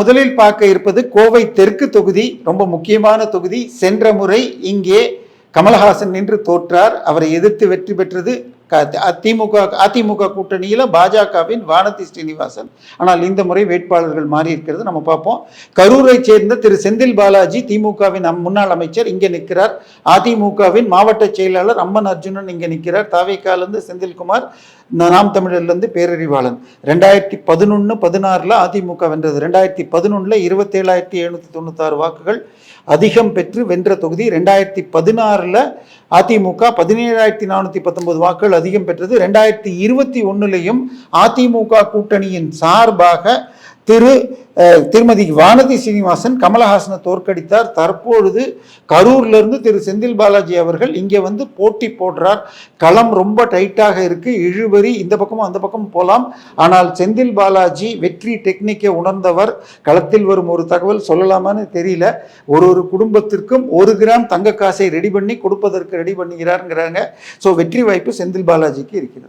முதலில் பார்க்க இருப்பது கோவை தெற்கு தொகுதி. ரொம்ப முக்கியமான தொகுதி. சென்ற முறை இங்கே கமலஹாசன் நின்று தோற்றார். அவரை எதிர்த்து வெற்றி பெற்றது அதிமுக கூட்டணியில பாஜகவின் வானதி ஸ்ரீனிவாசன். ஆனால் இந்த முறை வேட்பாளர்கள் மாறி இருக்கிறது. நம்ம பார்ப்போம். கரூரை சேர்ந்த திரு செந்தில் பாலாஜி திமுகவின் முன்னாள் அமைச்சர் இங்கே நிற்கிறார். அதிமுகவின் மாவட்ட செயலாளர் அம்மன் அர்ஜுனன் இங்கே நிற்கிறார். தாவேக்காலிருந்து செந்தில்குமார், நாம் தமிழர்லேருந்து பேரறிவாளன். 2011-16 அதிமுக வென்றது. 2011 27,796 வாக்குகள் அதிகம் பெற்று வென்ற தொகுதி. 2016 அதிமுக 17,419 வாக்குகள் அதிகம் பெற்றது. 2021 அதிமுக கூட்டணியின் சார்பாக திருமதி வானதி ஸ்ரீனிவாசன் கமலஹாசனை தோற்கடித்தார். தற்பொழுது கரூர்லேருந்து திரு செந்தில் பாலாஜி அவர்கள் இங்கே வந்து போட்டி போடுறார். களம் ரொம்ப டைட்டாக இருக்கு. இழுபறி இந்த பக்கமும் அந்த பக்கம் போகலாம். ஆனால் செந்தில் பாலாஜி வெற்றி டெக்னிக்கை உணர்ந்தவர். களத்தில் வரும் ஒரு தகவல் சொல்லலாமான்னு தெரியல. ஒரு குடும்பத்திற்கும் 1 கிராம் தங்க காசை ரெடி பண்ணி கொடுப்பதற்கு ரெடி பண்ணுகிறாருங்கிறாங்க. ஸோ வெற்றி வாய்ப்பு செந்தில் பாலாஜிக்கு இருக்கிறது.